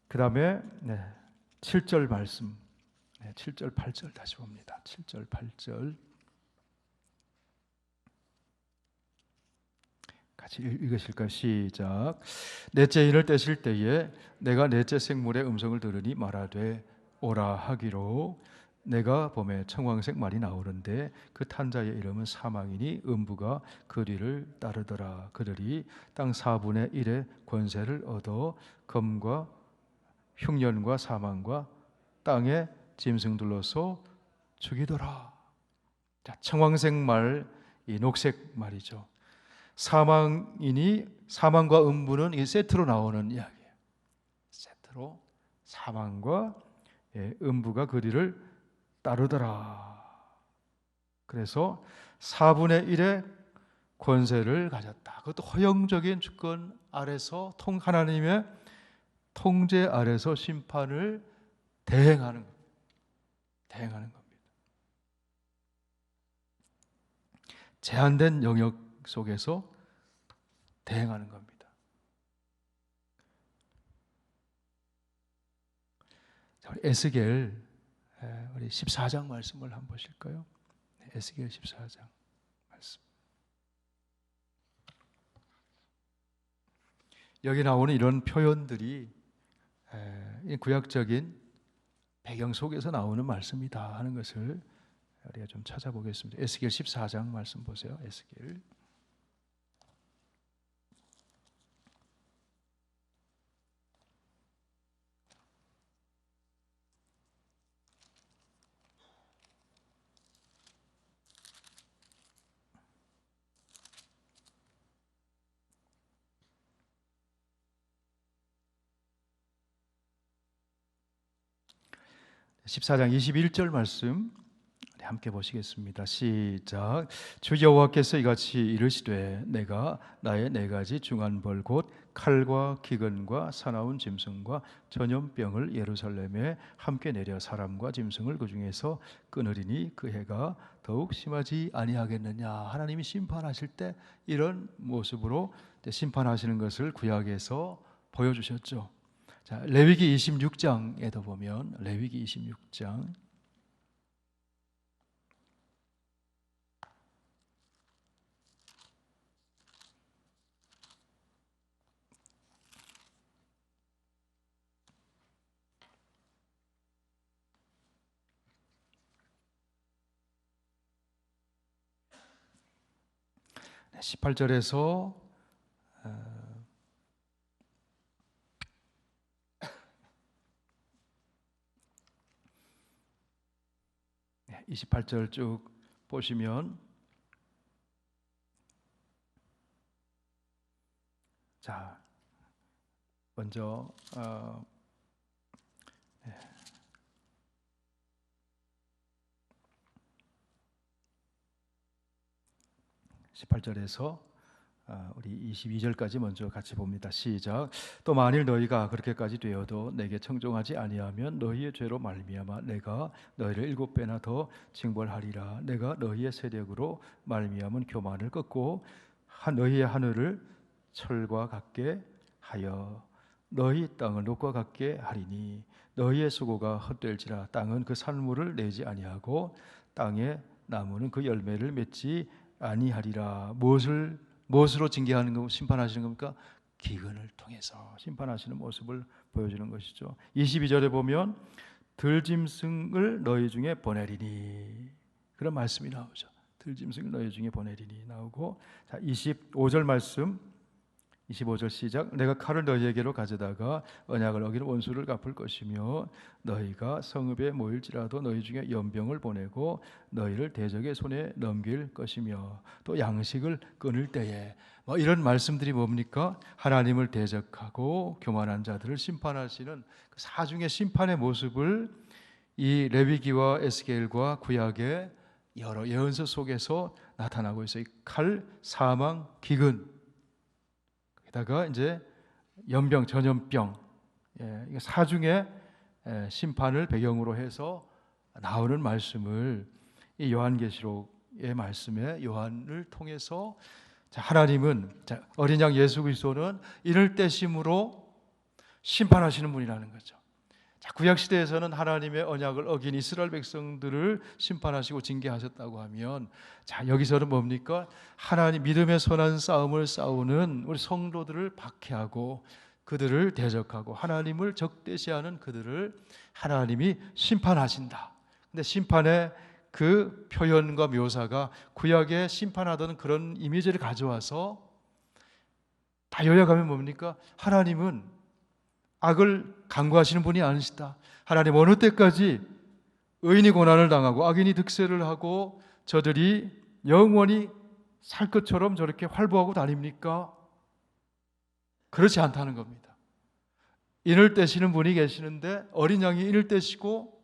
그 다음에 7절 말씀, 7절 8절 다시 봅니다. 7절 8절 같이 읽으실까요? 시작. 넷째 인을 떼실 때에 내가 넷째 생물의 음성을 들으니 말하되 오라 하기로 내가 봄에 청황색 말이 나오는데 그 탄자의 이름은 사망이니 음부가 그 뒤를 따르더라. 그들이 땅 4분의 1의 권세를 얻어 검과 흉년과 사망과 땅의 짐승들로서 죽이더라. 자, 청황색 말, 이 녹색 말이죠. 사망이니 사망과 음부는 이 세트로 나오는 이야기예요. 세트로 사망과 음부가 그리를 따르더라. 그래서 4분의 1의 권세를 가졌다. 그것도 허용적인 주권 아래서 하나님의 통제 아래서 심판을 대행하는 겁니다. 대행하는 겁니다. 제한된 영역 속에서 대행하는 겁니다. 자, 우리 에스겔 우리 14장 말씀을 한번 보실까요? 에스겔 14장 말씀. 여기 나오는 이런 표현들이 구약적인 배경 속에서 나오는 말씀이다 하는 것을 우리가 좀 찾아보겠습니다. 에스겔 14장 말씀 보세요. 에스겔 14장 21절 말씀 함께 보시겠습니다. 시작. 주 여호와께서 이같이 이르시되 내가 나의 네 가지 중한 벌 곧 칼과 기근과 사나운 짐승과 전염병을 예루살렘에 함께 내려 사람과 짐승을 그 중에서 끊으리니 그 해가 더욱 심하지 아니하겠느냐. 하나님이 심판하실 때 이런 모습으로 심판하시는 것을 구약에서 보여주셨죠. 자, 레위기 26장에도 보면 레위기 26장 18절에서 28절 쭉 보시면 자 먼저 18절에서 우리 22절까지 먼저 같이 봅니다. 시작. 또 만일 너희가 그렇게까지 되어도 내게 청종하지 아니하면 너희의 죄로 말미암아 내가 너희를 7배나 더 징벌하리라. 내가 너희의 세력으로 말미암은 교만을 꺾고 너희의 하늘을 철과 같게 하여 너희 땅을 녹과 같게 하리니 너희의 수고가 헛될지라. 땅은 그 산물을 내지 아니하고 땅의 나무는 그 열매를 맺지 아니하리라. 무엇으로 징계하는 거, 심판하시는 겁니까? 기근을 통해서 심판하시는 모습을 보여주는 것이죠. 22절에 보면 들짐승을 너희 중에 보내리니 그런 말씀이 나오죠. 들짐승을 너희 중에 보내리니 나오고, 자 25절 말씀 25절 시작. 내가 칼을 너희에게로 가져다가 언약을 어긴 원수를 갚을 것이며 너희가 성읍에 모일지라도 너희 중에 연병을 보내고 너희를 대적의 손에 넘길 것이며 또 양식을 끊을 때에 뭐 이런 말씀들이 뭡니까? 하나님을 대적하고 교만한 자들을 심판하시는 그 사중의 심판의 모습을 이 레위기와 에스겔과 구약의 여러 예언서 속에서 나타나고 있어요. 칼, 사망, 기근, 게다가 이제 연병, 전염병, 사중의 심판을 배경으로 해서 나오는 말씀을 이 요한계시록의 말씀에 요한을 통해서 하나님은 어린 양 예수 그리스도는 이를 때심으로 심판하시는 분이라는 거죠. 구약 시대에서는 하나님의 언약을 어긴 이스라엘 백성들을 심판하시고 징계하셨다고 하면 여기서는 뭡니까? 하나님 믿음의 선한 싸움을 싸우는 우리 성도들을 박해하고 그들을 대적하고 하나님을 적대시하는 그들을 하나님이 심판하신다. 근데 심판의 그 표현과 묘사가 구약에 심판하던 그런 이미지를 가져와서 다 요약하면 뭡니까? 하나님은 악을 간구하시는 분이 아니시다. 하나님 어느 때까지 의인이 고난을 당하고 악인이 득세를 하고 저들이 영원히 살 것처럼 저렇게 활보하고 다닙니까? 그렇지 않다는 겁니다. 인을 떼시는 분이 계시는데 어린 양이 인을 떼시고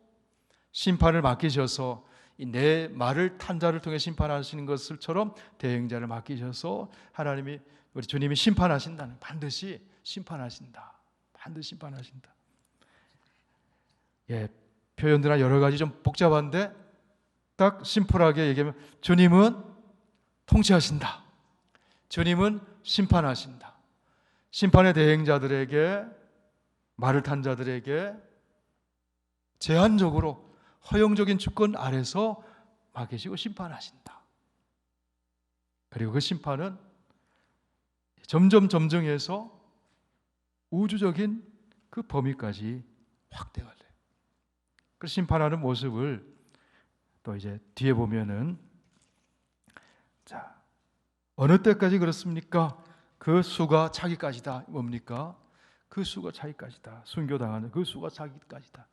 심판을 맡기셔서 내 말을 탄 자를 통해 심판하시는 것처럼 대행자를 맡기셔서 하나님이 우리 주님이 심판하신다는, 반드시 심판하신다. 반드시 심판하신다. 표현들은 여러 가지 좀 복잡한데 딱 심플하게 얘기하면 주님은 통치하신다. 주님은 심판하신다. 심판의 대행자들에게, 말을 탄 자들에게 제한적으로 허용적인 주권 아래서 맡기시고 심판하신다. 그리고 그 심판은 점점 점증해서 우주적인 그 범위까지 확대가 돼요. 그 심판하는 모습을 또 이제 뒤에 보면은 어느 때까지 그렇습니까? 그 수가 차기까지다. 뭡니까? 그 수가 차기까지다. 순교당하는 그 수가 차기까지다.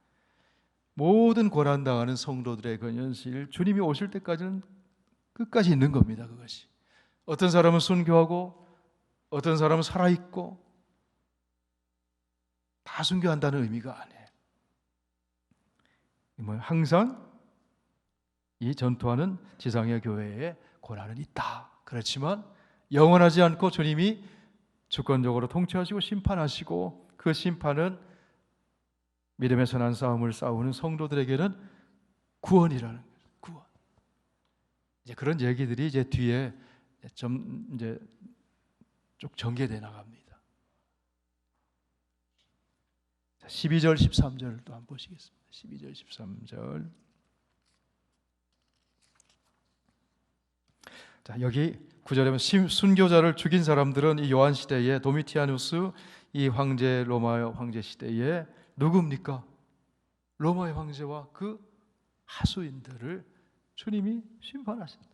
모든 고난당하는 성도들의 그 현실, 주님이 오실 때까지는 끝까지 있는 겁니다. 그것이 어떤 사람은 순교하고 어떤 사람은 살아있고 다 순교한다는 의미가 아니에요. 항상 이 전투하는 지상의 교회에 고난은 있다. 그렇지만 영원하지 않고 주님이 주권적으로 통치하시고 심판하시고 그 심판은 믿음의 선한 싸움을 싸우는 성도들에게는 구원이라는 거예요. 구원. 이제 그런 얘기들이 이제 뒤에 좀 이제 쭉 전개돼 나갑니다. 12절 13절을 또 한번 보시겠습니다. 12절 13절. 여기 9절에 보면 순교자를 죽인 사람들은 이 요한 시대에 도미티아누스 이 황제, 로마 황제 시대에 누굽니까? 로마의 황제와 그 하수인들을 주님이 심판하신다.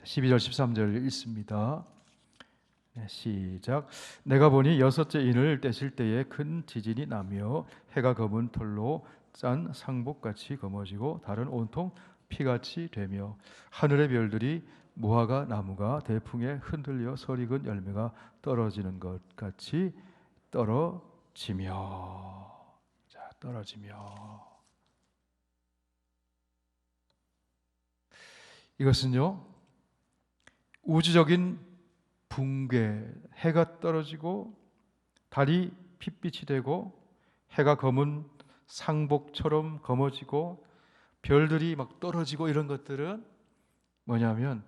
12절 13절 읽습니다. 시작. 내가 보니 여섯째 인을 떼실 때에 큰 지진이 나며 해가 검은 털로 짠 상복같이 검어지고 달은 온통 피같이 되며 하늘의 별들이 무화과 나무가 대풍에 흔들려 설익은 열매가 떨어지는 것 같이 떨어지며. 떨어지며. 이것은요, 우주적인 붕괴, 해가 떨어지고 달이 핏빛이 되고 해가 검은 상복처럼 검어지고 별들이 막 떨어지고 이런 것들은 뭐냐면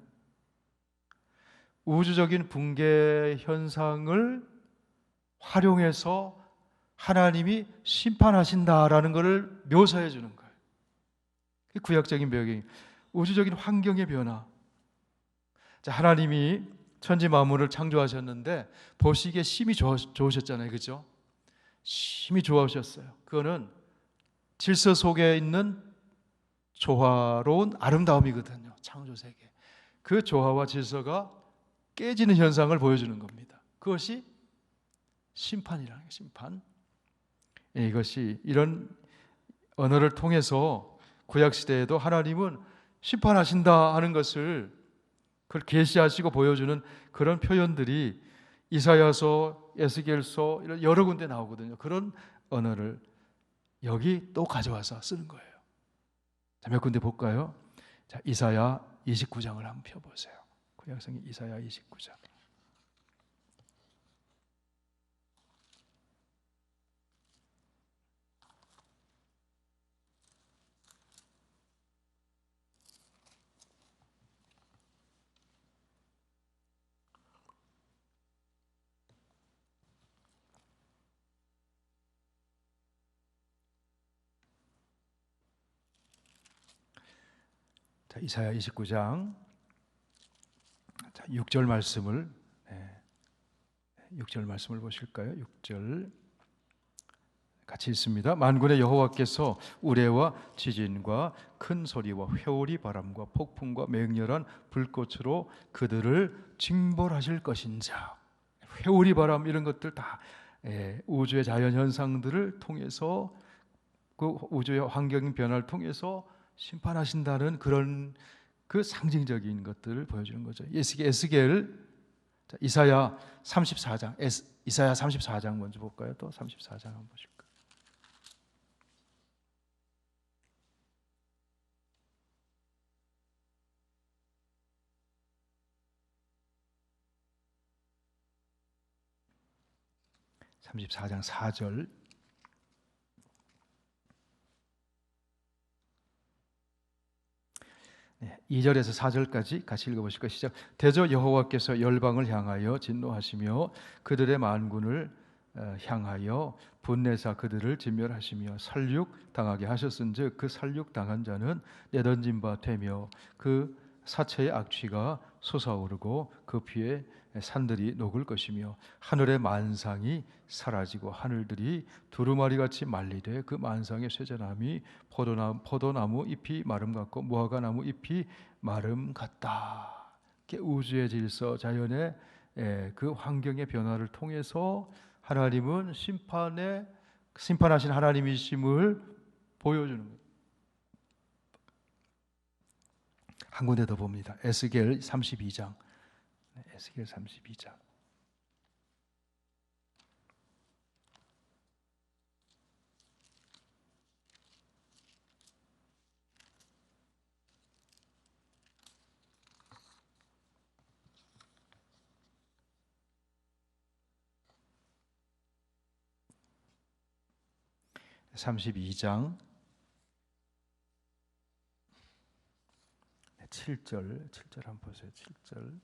우주적인 붕괴 현상을 활용해서 하나님이 심판하신다라는 것을 묘사해 주는 거예요. 구약적인 배경이 우주적인 환경의 변화. 하나님이 천지 만물을 창조하셨는데 보시기에 심히 좋으셨잖아요. 그렇죠? 심히 좋아하셨어요. 그거는 질서 속에 있는 조화로운 아름다움이거든요. 창조 세계. 그 조화와 질서가 깨지는 현상을 보여주는 겁니다. 그것이 심판이라는 거예요. 심판. 이것이 이런 언어를 통해서 구약시대에도 하나님은 심판하신다 하는 것을 그걸 계시하시고 보여주는 그런 표현들이 이사야서, 에스겔서 이런 여러 군데 나오거든요. 그런 언어를 여기 또 가져와서 쓰는 거예요. 자, 몇 군데 볼까요? 자, 이사야 29장을 한번 펴보세요. 구약성경 이사야 29장. 자, 이사야 29장 6절 말씀을 6절 말씀을 보실까요? 6절 같이 읽습니다. 만군의 여호와께서 우레와 지진과 큰 소리와 회오리 바람과 폭풍과 맹렬한 불꽃으로 그들을 징벌하실 것인자. 회오리 바람 이런 것들 다 우주의 자연 현상들을 통해서 그 우주의 환경 변화를 통해서 심판하신다는 그런 그 상징적인 것들을 보여주는 거죠. 에스겔 이사야 34장 이사야 34장 먼저 볼까요? 또 34장 한번 보실까요? 34장 4절 2절에서 4절까지 같이 읽어보실까요? 시작. 대저 여호와께서 열방을 향하여 진노하시며 그들의 만군을 향하여 분내사 그들을 진멸하시며 살육당하게 하셨은즉 그 살육당한 자는 내던진 바 되며 그 사체의 악취가 솟아오르고 그 피에 산들이 녹을 것이며 하늘의 만상이 사라지고 하늘들이 두루마리같이 말리되 그 만상의 쇠전함이 포도나무 잎이 마름 같고 무화과나무 잎이 마름 같다. 우주의 질서, 자연의 그 환경의 변화를 통해서 하나님은 심판하신 하나님이심을 보여주는 거예요. 한 군데 더 봅니다. 에스겔 32장. 에스겔 32장. (32장) 7절 한번 보세요. 7절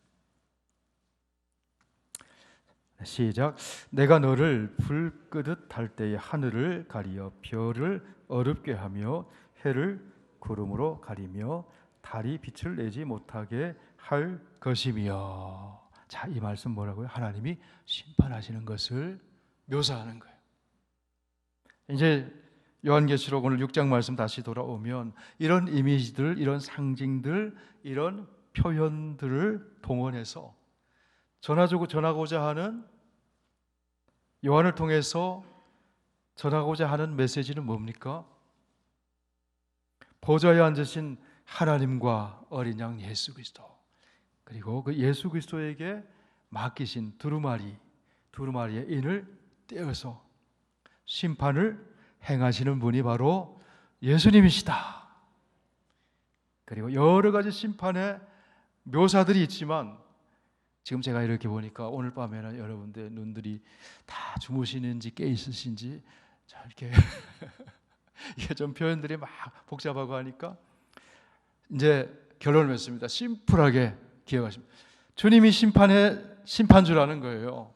시작. 내가 너를 불 끄듯 할 때에 하늘을 가리어 별을 어둡게 하며 해를 구름으로 가리며 달이 빛을 내지 못하게 할 것이며. 자, 이 말씀 뭐라고요? 하나님이 심판하시는 것을 묘사하는 거예요. 이제 요한계시록 오늘 6장 말씀 다시 돌아오면 이런 이미지들, 이런 상징들, 이런 표현들을 동원해서 전하고자 하는, 요한을 통해서 전하고자 하는 메시지는 뭡니까? 보좌에 앉으신 하나님과 어린 양 예수 그리스도, 그리고 그 예수 그리스도에게 맡기신 두루마리의 인을 떼어서 심판을 행하시는 분이 바로 예수님이시다. 그리고 여러 가지 심판의 묘사들이 있지만 지금 제가 이렇게 보니까 오늘 밤에는 여러분들 눈들이 다 주무시는지 깨 있으신지 자 이렇게 이게 좀 표현들이 막 복잡하고 하니까 이제 결론을 맺습니다. 심플하게 기억하십니다. 주님이 심판주라는 거예요.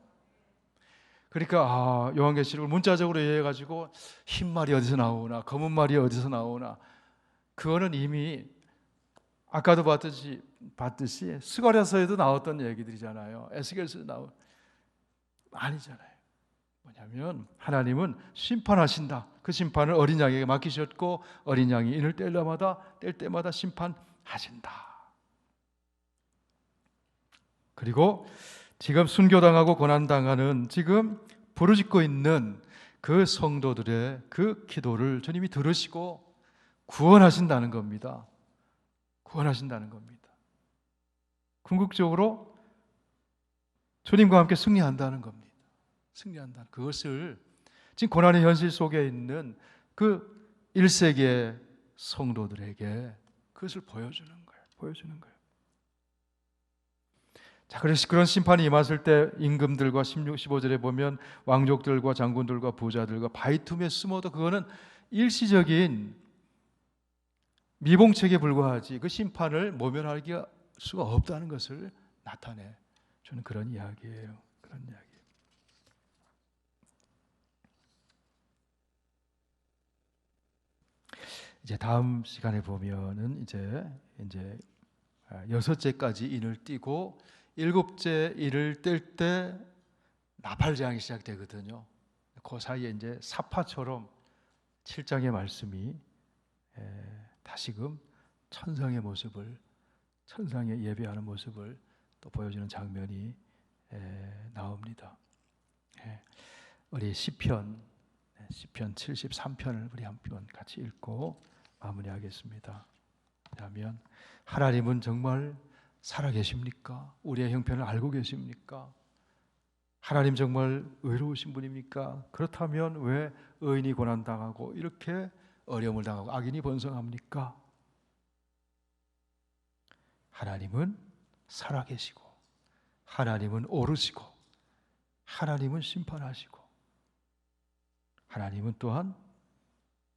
그러니까 요한계시록을 문자적으로 이해해가지고 흰 말이 어디서 나오나 검은 말이 어디서 나오나 그거는 이미 아까도 봤듯이 스가랴서에도 나왔던 얘기들이잖아요. 에스겔서에도 아니잖아요. 뭐냐면 뭐냐면 하나님은 심판하신다. 그 심판을 어린 양에게 맡기셨고 어린 양이 인을 뗄 때마다 심판하신다. 그리고 지금 순교당하고 고난당하는 지금 부르짖고 있는 그 성도들의 그 기도를 주님이 들으시고 구원하신다는 겁니다. 구원하신다는 겁니다. 궁극적으로 주님과 함께 승리한다는 겁니다. 승리한다. 그것을 지금 고난의 현실 속에 있는 그 1세기의 성도들에게 그것을 보여주는 거예요. 자, 그래서 그런 심판이 임했을 때 임금들과 16, 15절에 보면 왕족들과 장군들과 부자들과 바위틈에 숨어도 그거는 일시적인 미봉책에 불과하지 그 심판을 모면하기 수가 없다는 것을 나타내 주는 그런 이야기예요. 그런 이야기. 이제 다음 시간에 보면은 이제 여섯째까지 인을 띄고 일곱째 인을 뗄 때 나팔재앙이 시작되거든요. 그 사이에 이제 사파처럼 7장의 말씀이 다시금 천상의 모습을, 천상의 예배하는 모습을 또 보여주는 장면이 나옵니다. 우리 시편 73편을 우리 한편 같이 읽고 마무리하겠습니다. 그러면 하나님은 정말 살아계십니까? 우리의 형편을 알고 계십니까? 하나님 정말 의로우신 분입니까? 그렇다면 왜 의인이 고난당하고 이렇게 어려움을 당하고 악인이 번성합니까? 하나님은 살아계시고 하나님은 오르시고 하나님은 심판하시고 하나님은 또한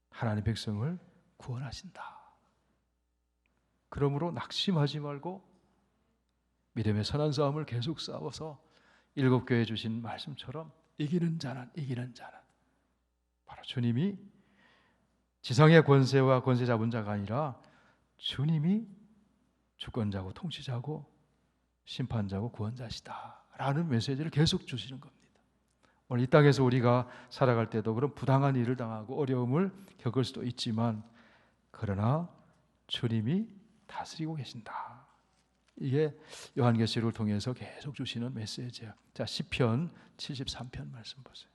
하나님 백성을 구원하신다. 그러므로 낙심하지 말고 믿음의 선한 싸움을 계속 싸워서 일곱 교회 주신 말씀처럼 이기는 자는 바로 주님이 지상의 권세와 권세 잡은 자가 아니라 주님이 주권자고 통치자고 심판자고 구원자시다 라는 메시지를 계속 주시는 겁니다. 오늘 이 땅에서 우리가 살아갈 때도 그런 부당한 일을 당하고 어려움을 겪을 수도 있지만 그러나 주님이 다스리고 계신다. 이게 요한계시록을 통해서 계속 주시는 메시지예요. 자, 시편 73편 말씀 보세요.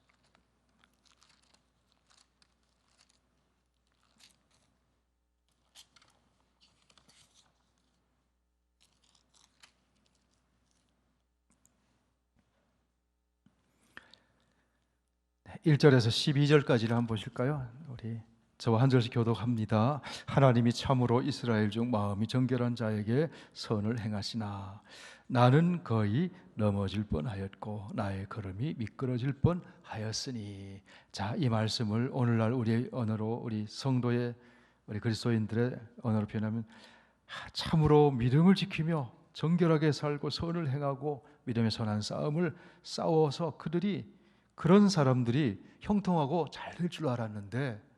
네, 1절에서 12절까지를 한번 보실까요? 우리 저와 한 절씩 교독합니다. 하나님이 참으로 이스라엘 중 마음이 정결한 자에게 선을 행하시나 나는 거의 넘어질 뻔하였고 나의 걸음이 미끄러질 뻔하였으니. 자, 이 말씀을 오늘날 우리의 언어로 우리 성도의 우리 그리스도인들의 언어로 표현하면 참으로 믿음을 지키며 정결하게 살고 선을 행하고 믿음의 선한 싸움을 싸워서 그런 사람들이 형통하고 잘 될 줄 알았는데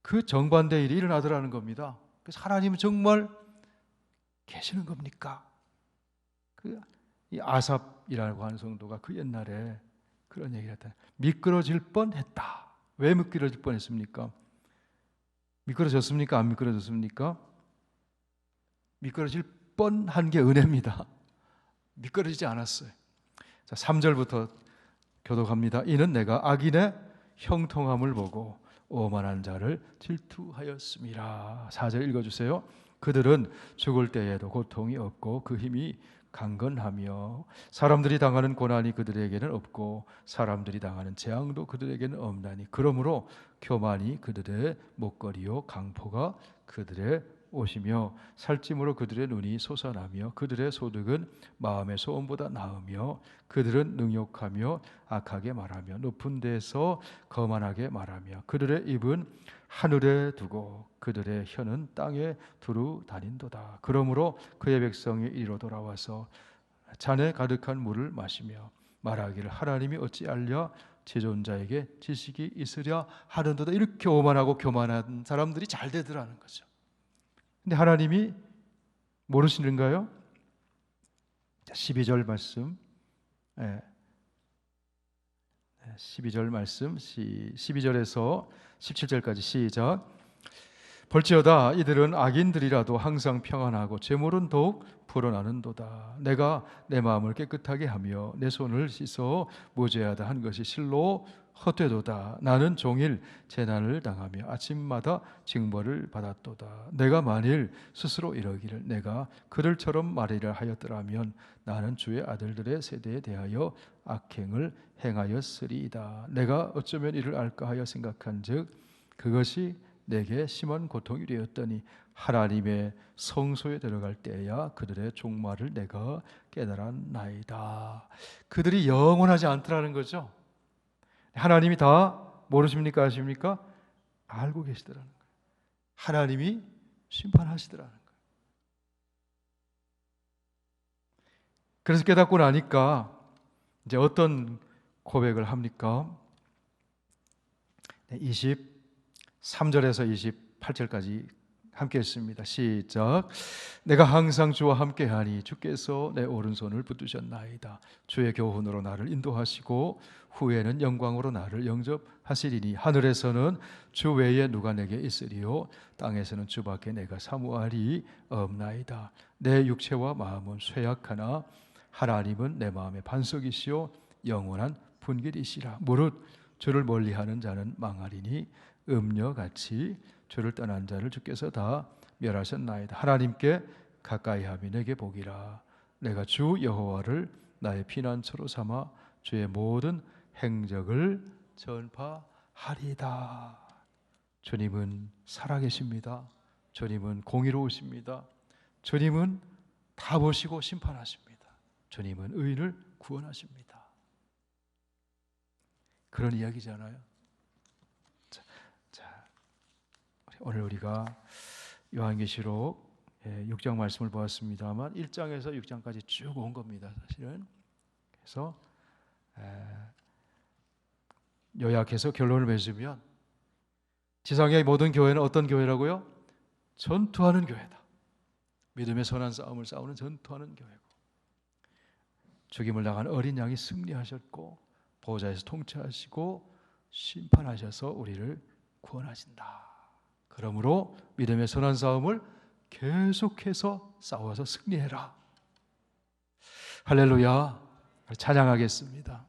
그 정반대의 일이 일어나더라는 겁니다. 그래서 하나님은 정말 계시는 겁니까? 이 아삽이라고 하는 성도가 그 옛날에 그런 얘기를 했다. 미끄러질 뻔했다. 왜 미끄러질 뻔했습니까? 미끄러졌습니까? 안 미끄러졌습니까? 미끄러질 뻔한 게 은혜입니다. 미끄러지지 않았어요. 자, 3절부터 교독합니다. 이는 내가 악인의 형통함을 보고 오만한 자를 질투하였음이라. 4절 읽어주세요. 그들은 죽을 때에도 고통이 없고 그 힘이 강건하며 사람들이 당하는 고난이 그들에게는 없고 사람들이 당하는 재앙도 그들에게는 없나니 그러므로 교만이 그들의 목걸이요 강포가 그들의 옷이며 살찜으로 그들의 눈이 솟아나며 그들의 소득은 마음의 소원보다 나으며 그들은 능욕하며 악하게 말하며 높은 데서 거만하게 말하며 그들의 입은 하늘에 두고 그들의 혀는 땅에 두루 다닌도다. 그러므로 그의 백성이 이리로 돌아와서 잔에 가득한 물을 마시며 말하기를 하나님이 어찌 알랴 지존자에게 지식이 있으랴 하는도다. 이렇게 오만하고 교만한 사람들이 잘 되더라는 거죠. 근데 하나님이 모르시는가요? 12절 말씀 12절 말씀 12절에서 17절까지 시작. 볼지어다 이들은 악인들이라도 항상 평안하고 재물은 더욱 불어나는도다. 내가 내 마음을 깨끗하게 하며 내 손을 씻어 무죄하다 한 것이 실로 헛되도다. 나는 종일 재난을 당하며 아침마다 징벌을 받았도다. 내가 만일 스스로 이러기를 내가 그들처럼 말이라 하였더라면 나는 주의 아들들의 세대에 대하여 악행을 행하였으리이다. 내가 어쩌면 이를 알까 하여 생각한즉 그것이 내게 심한 고통이 되었더니 하나님의 성소에 들어갈 때야 그들의 종말을 내가 깨달았나이다. 그들이 영원하지 않더라는 거죠. 하나님이 다 모르십니까? 아십니까? 알고 계시더라는 거예요. 하나님이 심판하시더라는 거예요. 그래서 깨닫고 나니까 이제 어떤 고백을 합니까? 23절에서 28절까지 함께 했습니다. 시작. 내가 항상 주와 함께하니 주께서 내 오른손을 붙드셨나이다. 주의 교훈으로 나를 인도하시고 후에는 영광으로 나를 영접하시리니 하늘에서는 주 외에 누가 내게 있으리요 땅에서는 주밖에 내가 사모할이 없나이다. 내 육체와 마음은 쇠약하나 하나님은 내 마음의 반석이시요 영원한 분길이시라. 무릇 주를 멀리하는 자는 망하리니 음녀같이 주를 떠난 자를 주께서 다 멸하셨나이다. 하나님께 가까이함이 내게 복이라. 내가 주 여호와를 나의 피난처로 삼아 주의 모든 행적을 전파하리다. 주님은 살아계십니다. 주님은 공의로우십니다. 주님은 다 보시고 심판하십니다. 주님은 의인을 구원하십니다. 그런 이야기잖아요. 오늘 우리가 요한계시록 6장 말씀을 보았습니다만 1장에서 6장까지 쭉 온 겁니다. 사실은. 그래서 요약해서 결론을 맺으면 지상의 모든 교회는 어떤 교회라고요? 전투하는 교회다. 믿음의 선한 싸움을 싸우는 전투하는 교회고 죽임을 당한 어린 양이 승리하셨고 보좌에서 통치하시고 심판하셔서 우리를 구원하신다. 그러므로 믿음의 선한 싸움을 계속해서 싸워서 승리해라. 할렐루야. 찬양하겠습니다.